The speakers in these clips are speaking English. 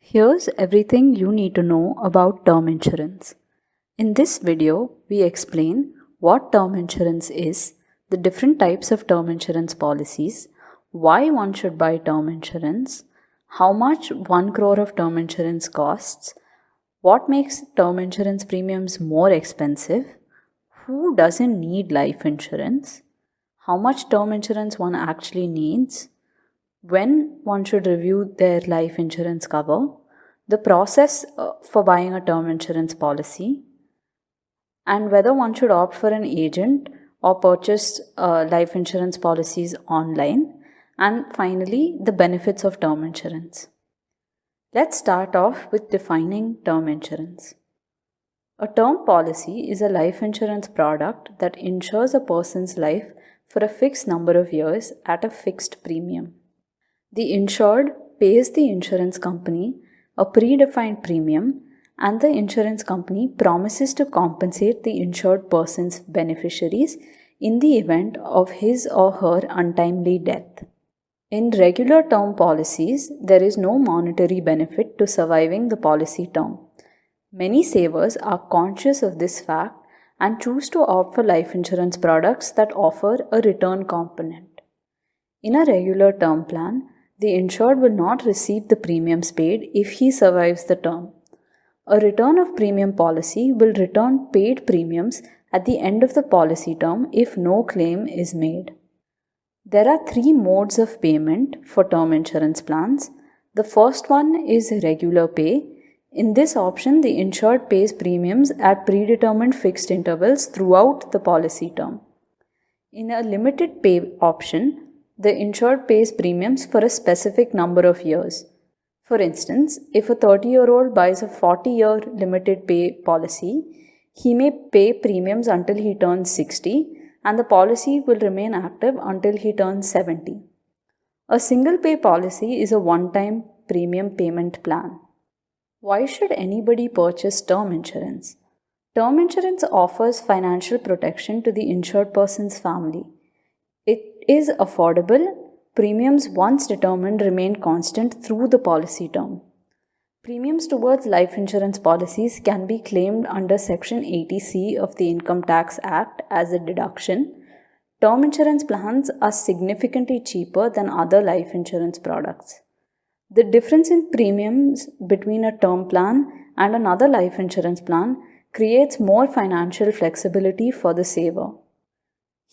Here's everything you need to know about term insurance. In this video, we explain what term insurance is, the different types of term insurance policies, why one should buy term insurance, how much 1 crore of term insurance costs, what makes term insurance premiums more expensive, who doesn't need life insurance, how much term insurance one actually needs, when one should review their life insurance cover, the process for buying a term insurance policy, and whether one should opt for an agent or purchase life insurance policies online, and finally, the benefits of term insurance. Let's start off with defining term insurance. A term policy is a life insurance product that insures a person's life for a fixed number of years at a fixed premium. The insured pays the insurance company a predefined premium, and the insurance company promises to compensate the insured person's beneficiaries in the event of his or her untimely death. In regular term policies, there is no monetary benefit to surviving the policy term. Many savers are conscious of this fact and choose to opt for life insurance products that offer a return component. In a regular term plan, the insured will not receive the premiums paid if he survives the term. A return of premium policy will return paid premiums at the end of the policy term if no claim is made. There are 3 modes of payment for term insurance plans. The first one is regular pay. In this option, the insured pays premiums at predetermined fixed intervals throughout the policy term. In a limited pay option, the insured pays premiums for a specific number of years. For instance, if a 30-year-old buys a 40-year limited pay policy, he may pay premiums until he turns 60, and the policy will remain active until he turns 70. A single pay policy is a one-time premium payment plan. Why should anybody purchase term insurance? Term insurance offers financial protection to the insured person's family. It is affordable. Premiums once determined remain constant through the policy term. Premiums towards life insurance policies can be claimed under Section 80C of the Income Tax Act as a deduction. Term insurance plans are significantly cheaper than other life insurance products. The difference in premiums between a term plan and another life insurance plan creates more financial flexibility for the saver.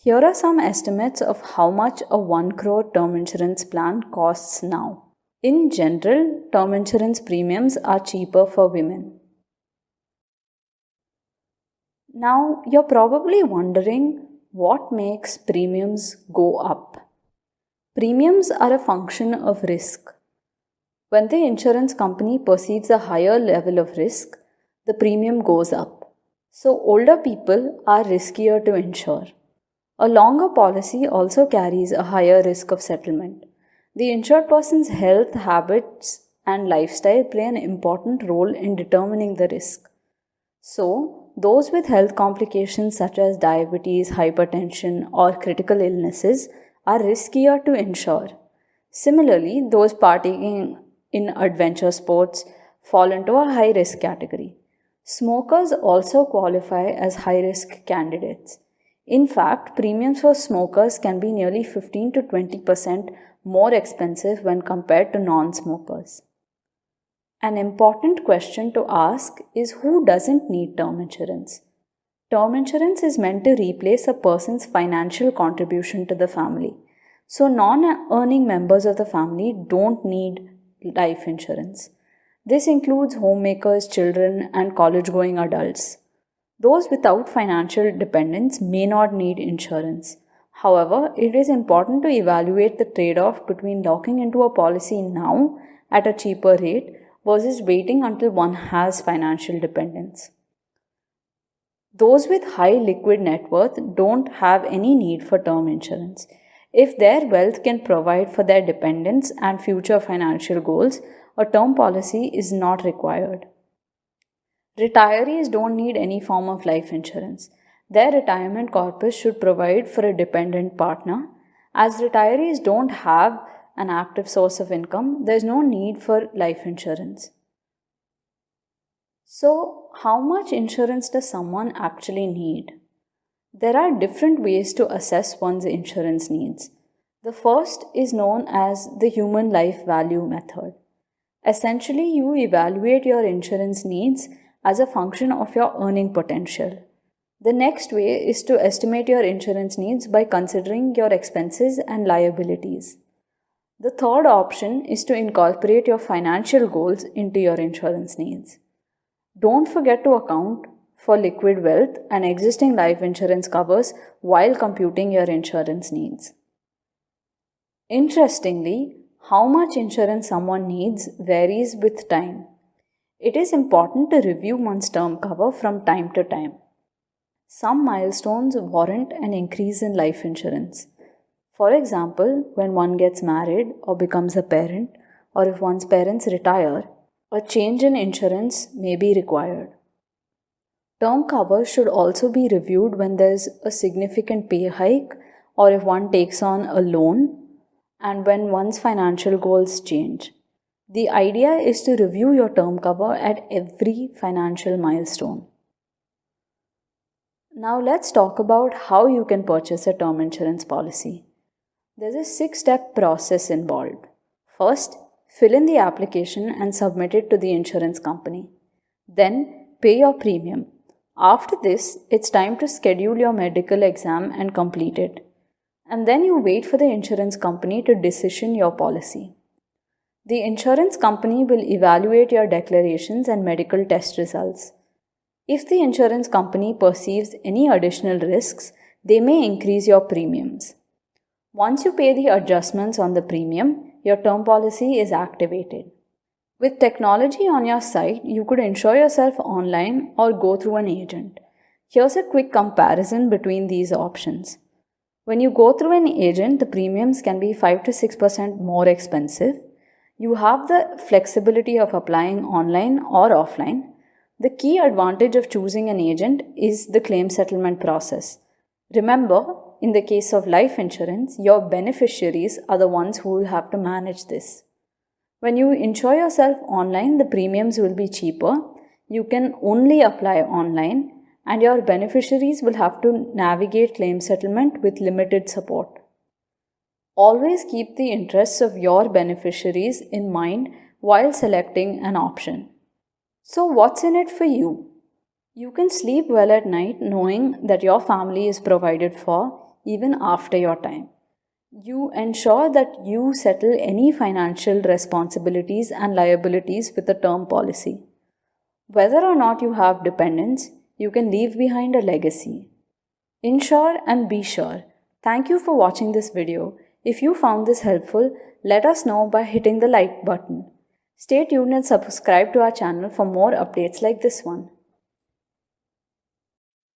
Here are some estimates of how much a 1 crore term insurance plan costs now. In general, term insurance premiums are cheaper for women. Now, you're probably wondering what makes premiums go up. Premiums are a function of risk. When the insurance company perceives a higher level of risk, the premium goes up. So, older people are riskier to insure. A longer policy also carries a higher risk of settlement. The insured person's health, habits, and lifestyle play an important role in determining the risk. So, those with health complications such as diabetes, hypertension, or critical illnesses are riskier to insure. Similarly, those partaking in adventure sports fall into a high risk category. Smokers also qualify as high risk candidates. In fact, premiums for smokers can be nearly 15 to 20% more expensive when compared to non-smokers. An important question to ask is who doesn't need term insurance? Term insurance is meant to replace a person's financial contribution to the family. So, non-earning members of the family don't need life insurance. This includes homemakers, children, and college-going adults. Those without financial dependence may not need insurance. However, it is important to evaluate the trade-off between locking into a policy now at a cheaper rate versus waiting until one has financial dependence. Those with high liquid net worth don't have any need for term insurance. If their wealth can provide for their dependents and future financial goals, a term policy is not required. Retirees don't need any form of life insurance. Their retirement corpus should provide for a dependent partner. As retirees don't have an active source of income, there is no need for life insurance. So, how much insurance does someone actually need? There are different ways to assess one's insurance needs. The first is known as the human life value method. Essentially, you evaluate your insurance needs as a function of your earning potential. The next way is to estimate your insurance needs by considering your expenses and liabilities. The third option is to incorporate your financial goals into your insurance needs. Don't forget to account for liquid wealth and existing life insurance covers while computing your insurance needs. Interestingly, how much insurance someone needs varies with time. It is important to review one's term cover from time to time. Some milestones warrant an increase in life insurance. For example, when one gets married or becomes a parent, or if one's parents retire, a change in insurance may be required. Term cover should also be reviewed when there's a significant pay hike or if one takes on a loan and when one's financial goals change. The idea is to review your term cover at every financial milestone. Now let's talk about how you can purchase a term insurance policy. There's a 6-step process involved. First, fill in the application and submit it to the insurance company. Then, pay your premium. After this, it's time to schedule your medical exam and complete it. And then you wait for the insurance company to decision your policy. The insurance company will evaluate your declarations and medical test results. If the insurance company perceives any additional risks, they may increase your premiums. Once you pay the adjustments on the premium, your term policy is activated. With technology on your site, you could insure yourself online or go through an agent. Here's a quick comparison between these options. When you go through an agent, the premiums can be 5 to 6% more expensive. You have the flexibility of applying online or offline. The key advantage of choosing an agent is the claim settlement process. Remember, in the case of life insurance, your beneficiaries are the ones who will have to manage this. When you insure yourself online, the premiums will be cheaper. You can only apply online, and your beneficiaries will have to navigate claim settlement with limited support. Always keep the interests of your beneficiaries in mind while selecting an option. So, what's in it for you? You can sleep well at night knowing that your family is provided for even after your time. You ensure that you settle any financial responsibilities and liabilities with a term policy. Whether or not you have dependents, you can leave behind a legacy. Insure and be sure. Thank you for watching this video. If you found this helpful, let us know by hitting the like button. Stay tuned and subscribe to our channel for more updates like this one.